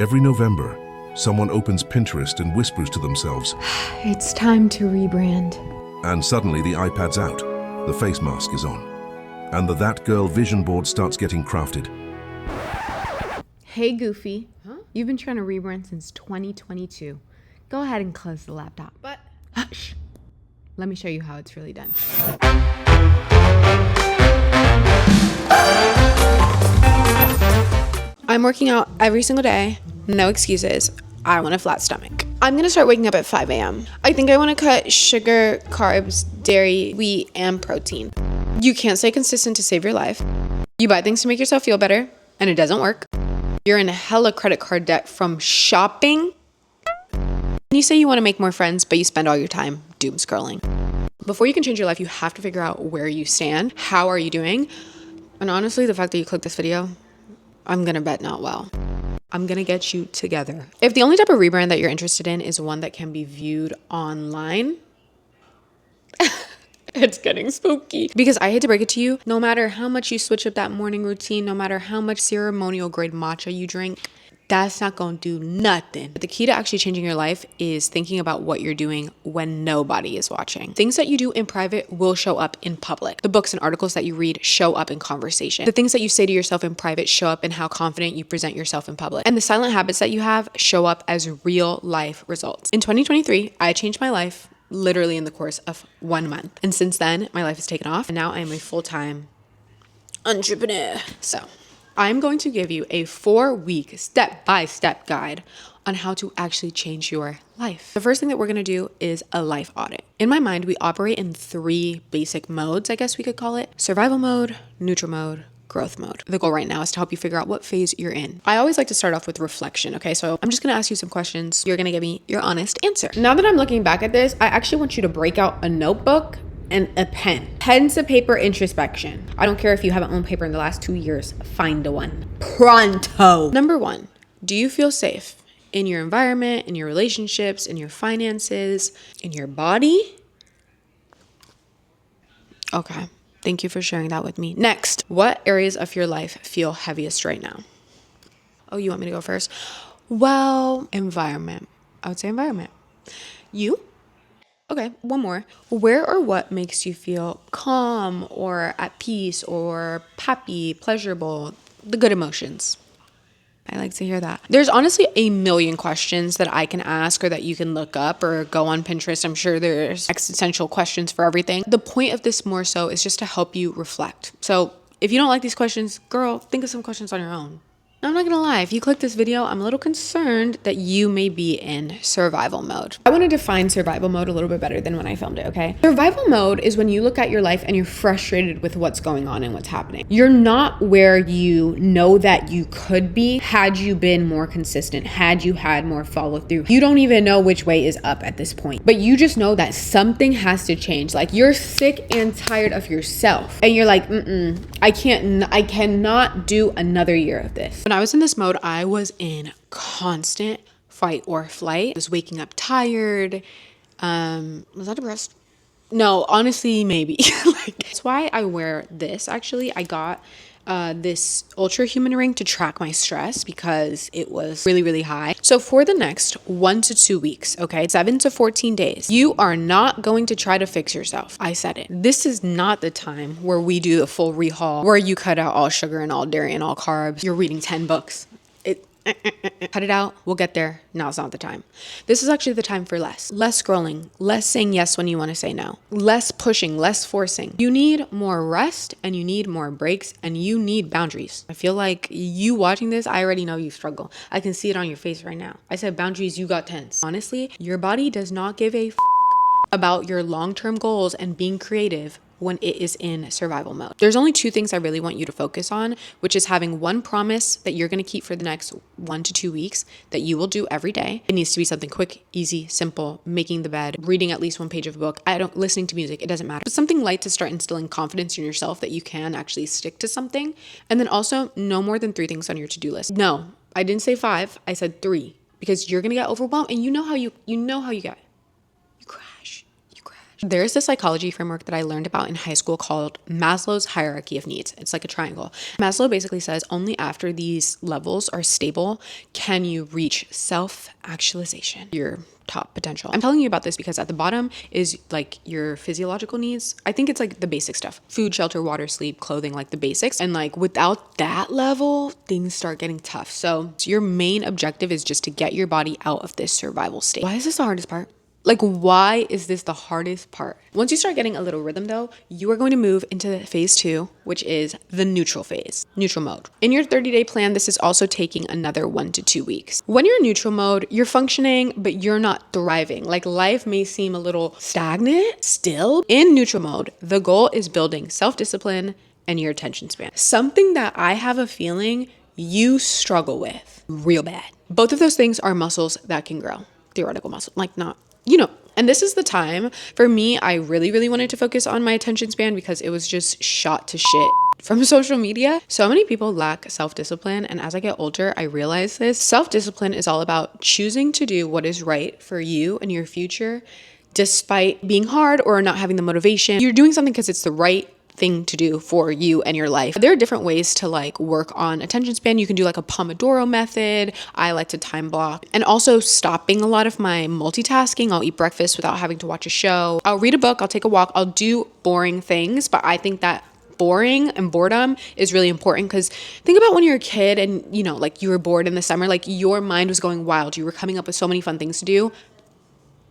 Every November, someone opens Pinterest and whispers to themselves, It's time to rebrand. and suddenly the iPad's out, the face mask is on, and the That Girl vision board starts getting crafted. Hey, Goofy. You've been trying to rebrand since 2022. Go ahead and close the laptop. But Hush. Let me show you how it's really done. I'm working out every single day. No excuses. I want a flat stomach. I'm gonna start waking up at 5 a.m. I think I wanna cut sugar, carbs, dairy, wheat, and protein. You can't stay consistent to save your life. You buy things to make yourself feel better, and it doesn't work. You're in hella credit card debt from shopping. You say you wanna make more friends, but you spend all your time doom scrolling. Before you can change your life, you have to figure out where you stand, how are you doing, and honestly, the fact that you clicked this video, I'm gonna bet not well. I'm gonna get you together. If the only type of rebrand that you're interested in is one that can be viewed online, it's getting spooky. Because I hate to break it to you, no matter how much you switch up that morning routine, no matter how much ceremonial grade matcha you drink, that's not gonna do nothing. The key to actually changing your life is thinking about what you're doing when nobody is watching. Things that you do in private will show up in public. The books and articles that you read show up in conversation. The things that you say to yourself in private show up in how confident you present yourself in public. And the silent habits that you have show up as real life results. In 2023, I changed my life literally in the course of 1 month. And since then, my life has taken off and now I am a full-time entrepreneur. So I'm going to give you a 4-week step-by-step guide on how to actually change your life. The first thing that we're gonna do is a life audit. In my mind, we operate in 3 basic modes, I guess we could call it: survival mode, neutral mode, growth mode. The goal right now is to help you figure out what phase you're in. I always like to start off with reflection, okay? So I'm just gonna ask you some questions. You're gonna give me your honest answer. Now that I'm looking back at this, I actually want you to break out a notebook and a pen. Pen to paper introspection. I don't care if you haven't owned paper in the last 2 years, find one. Pronto. Number 1, do you feel safe in your environment, in your relationships, in your finances, in your body? Okay, thank you for sharing that with me. Next, what areas of your life feel heaviest right now? Oh, you want me to go first? Well, environment. I would say environment. You? Okay, one more. Where or what makes you feel calm or at peace or happy, pleasurable, the good emotions? I like to hear that. There's honestly a million questions that I can ask or that you can look up or go on Pinterest. I'm sure there's existential questions for everything. The point of this more so is just to help you reflect. So if you don't like these questions, girl, think of some questions on your own. I'm not gonna lie, if you click this video, I'm a little concerned that you may be in survival mode. I wanna define survival mode a little bit better than when I filmed it, okay? Survival mode is when you look at your life and you're frustrated with what's going on and what's happening. You're not where you know that you could be had you been more consistent, had you had more follow through. You don't even know which way is up at this point, but you just know that something has to change. Like you're sick and tired of yourself and you're like, I cannot do another year of this. When I was in this mode, I was in constant fight or flight. I was waking up tired. Was I depressed? No, honestly, maybe. That's why I wear this. Actually, I got this ultra human ring to track my stress because it was really, really high. So for the next 1 to 2 weeks, okay, 7 to 14 days, you are not going to try to fix yourself. I said it. This is not the time where we do the full rehaul, where you cut out all sugar and all dairy and all carbs. You're reading 10 books. Cut it out. We'll get there. Now's not the time. This is actually the time for less scrolling, less saying yes when you want to say no, less pushing, less forcing. You need more rest and you need more breaks and you need boundaries. I feel like you watching this, I already know you struggle. I can see it on your face right now. I said boundaries, you got tense. Honestly, your body does not give a about your long-term goals and being creative when it is in survival mode. There's only 2 things I really want you to focus on, which is having one promise that you're gonna keep for the next 1 to 2 weeks that you will do every day. It needs to be something quick, easy, simple, making the bed, reading at least 1 page of a book, listening to music, it doesn't matter. But something light to start instilling confidence in yourself that you can actually stick to something. And then also no more than 3 things on your to-do list. No, I didn't say 5, I said 3, because you're gonna get overwhelmed and you know how you get. You crash. There's this psychology framework that I learned about in high school called Maslow's hierarchy of needs. It's like a triangle. Maslow basically says only after these levels are stable can you reach self-actualization, your top potential. I'm telling you about this because at the bottom is like your physiological needs. I think it's like the basic stuff: food, shelter, water, sleep, clothing, like the basics. And like without that level, things start getting tough. So your main objective is just to get your body out of this survival state. Why is this the hardest part? Like, why is this the hardest part? Once you start getting a little rhythm though, you are going to move into phase 2, which is the neutral phase, neutral mode. In your 30-day plan, this is also taking another 1 to 2 weeks. When you're in neutral mode, you're functioning, but you're not thriving. Like life may seem a little stagnant still. In neutral mode, the goal is building self-discipline and your attention span. Something that I have a feeling you struggle with real bad. Both of those things are muscles that can grow. Theoretical muscle, like not, and this is the time for me. I really wanted to focus on my attention span because it was just shot to shit from social media. So many people lack self-discipline. And as I get older, I realize this. Self-discipline is all about choosing to do what is right for you and your future, despite being hard or not having the motivation. You're doing something because it's the right thing to do for you and your life. There are different ways to like work on attention span. You can do like a Pomodoro method. I like to time block, and also stopping a lot of my multitasking. I'll eat breakfast without having to watch a show. I'll read a book. I'll take a walk. I'll do boring things, but I think that boring and boredom is really important, because think about when you're a kid and like you were bored in the summer, like your mind was going wild. You were coming up with so many fun things to do.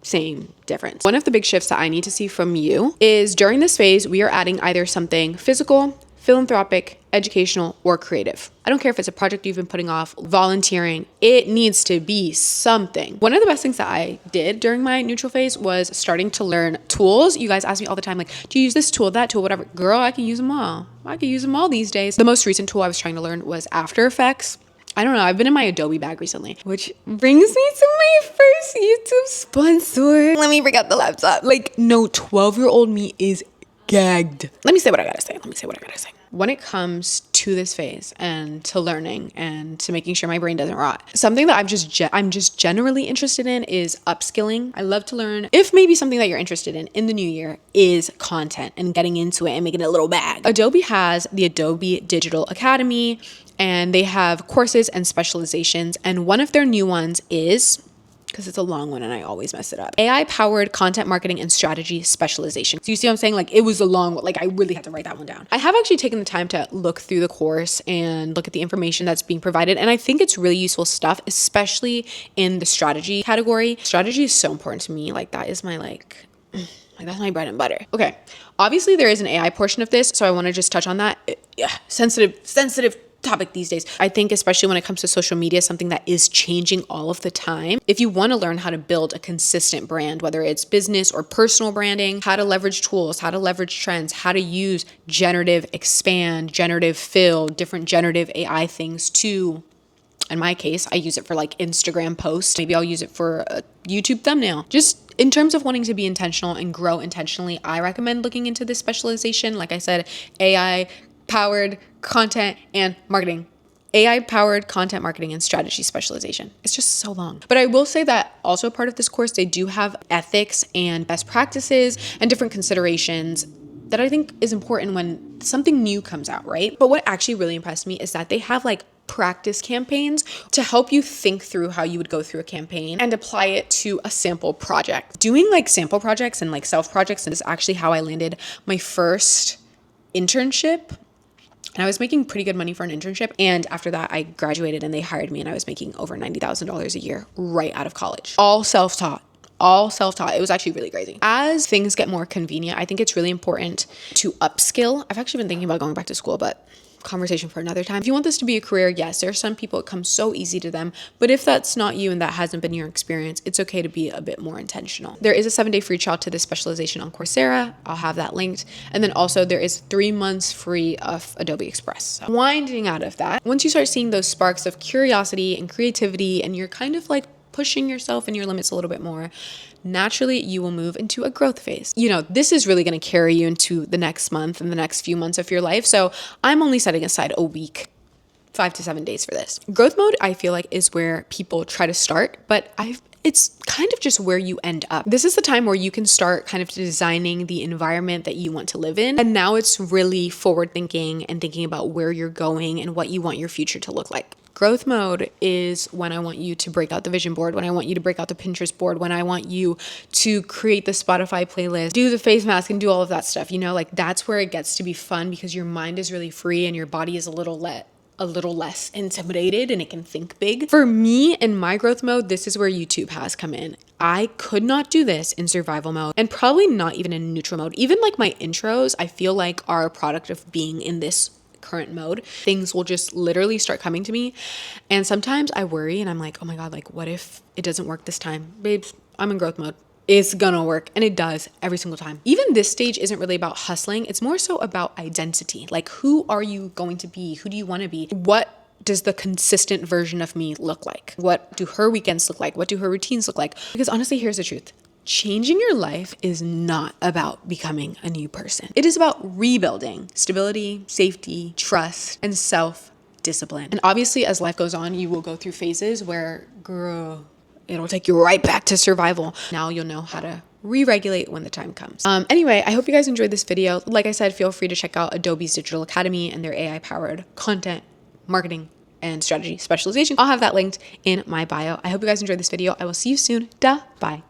Same difference. One of the big shifts that I need to see from you is during this phase, we are adding either something physical, philanthropic, educational, or creative. I don't care if it's a project you've been putting off, volunteering, it needs to be something. One of the best things that I did during my neutral phase was starting to learn tools. You guys ask me all the time, like, do you use this tool, that tool, whatever? Girl, I can use them all. I can use them all these days. The most recent tool I was trying to learn was After Effects. I don't know, I've been in my Adobe bag recently, which brings me to my first YouTube sponsor. Let me bring out the laptop. Like, no, 12-year-old me is gagged. Let me say what I gotta say. When it comes to this phase and to learning and to making sure my brain doesn't rot, something that I'm just generally interested in is upskilling. I love to learn. If maybe something that you're interested in the new year is content and getting into it and making it a little bag. Adobe has the Adobe Digital Academy, and they have courses and specializations. And one of their new ones is, because it's a long one and I always mess it up, AI-powered content marketing and strategy specialization. So you see what I'm saying? Like, it was a long one. Like, I really had to write that one down. I have actually taken the time to look through the course and look at the information that's being provided. And I think it's really useful stuff, especially in the strategy category. Strategy is so important to me. Like, that is my that's my bread and butter. Okay. Obviously there is an AI portion of this, so I want to just touch on that. Yeah, sensitive topic these days. I think especially when it comes to social media, something that is changing all of the time. If you want to learn how to build a consistent brand, whether it's business or personal branding, how to leverage tools, how to leverage trends, how to use generative expand, generative fill, different generative AI things to, in my case, I use it for like Instagram posts. Maybe I'll use it for a YouTube thumbnail. Just in terms of wanting to be intentional and grow intentionally, I recommend looking into this specialization. Like I said, AI-powered content and marketing. AI-powered content marketing and strategy specialization. It's just so long. But I will say that also part of this course, they do have ethics and best practices and different considerations that I think is important when something new comes out, right? But what actually really impressed me is that they have like practice campaigns to help you think through how you would go through a campaign and apply it to a sample project. Doing like sample projects and like self projects is actually how I landed my first internship. And I was making pretty good money for an internship. And after that, I graduated and they hired me and I was making over $90,000 a year right out of college. All self-taught. It was actually really crazy. As things get more convenient, I think it's really important to upskill. I've actually been thinking about going back to school, but conversation for another time. If you want this to be a career, yes, there are some people it comes so easy to them, but if that's not you and that hasn't been your experience, it's okay to be a bit more intentional. There is a 7-day free trial to this specialization on Coursera. I'll have that linked. And then also there is 3 months free of Adobe Express. So winding out of that, once you start seeing those sparks of curiosity and creativity and you're kind of like pushing yourself and your limits a little bit more, naturally you will move into a growth phase. This is really going to carry you into the next month and the next few months of your life. So I'm only setting aside a week, 5 to 7 days for this. Growth mode, I feel like, is where people try to start, but it's kind of just where you end up. This is the time where you can start kind of designing the environment that you want to live in. And now it's really forward thinking and thinking about where you're going and what you want your future to look like. Growth mode is when I want you to break out the vision board, when I want you to break out the Pinterest board, when I want you to create the Spotify playlist, do the face mask and do all of that stuff. You know, like that's where it gets to be fun because your mind is really free and your body is a little less intimidated and it can think big. For me in my growth mode, this is where YouTube has come in. I could not do this in survival mode and probably not even in neutral mode. Even like my intros, I feel like are a product of being in this current mode. Things will just literally start coming to me. And sometimes I worry and I'm like, oh my God, like what if it doesn't work this time? Babes, I'm in growth mode. It's gonna work. And it does every single time. Even this stage isn't really about hustling. It's more so about identity. Like who are you going to be? Who do you want to be? What does the consistent version of me look like? What do her weekends look like? What do her routines look like? Because honestly, here's the truth. Changing your life is not about becoming a new person. It is about rebuilding stability, safety, trust, and self-discipline. And obviously, as life goes on, you will go through phases where, girl, it'll take you right back to survival. Now you'll know how to re-regulate when the time comes. Anyway, I hope you guys enjoyed this video. Like I said, feel free to check out Adobe's Digital Academy and their AI-powered content, marketing, and strategy specialization. I'll have that linked in my bio. I hope you guys enjoyed this video. I will see you soon. Bye.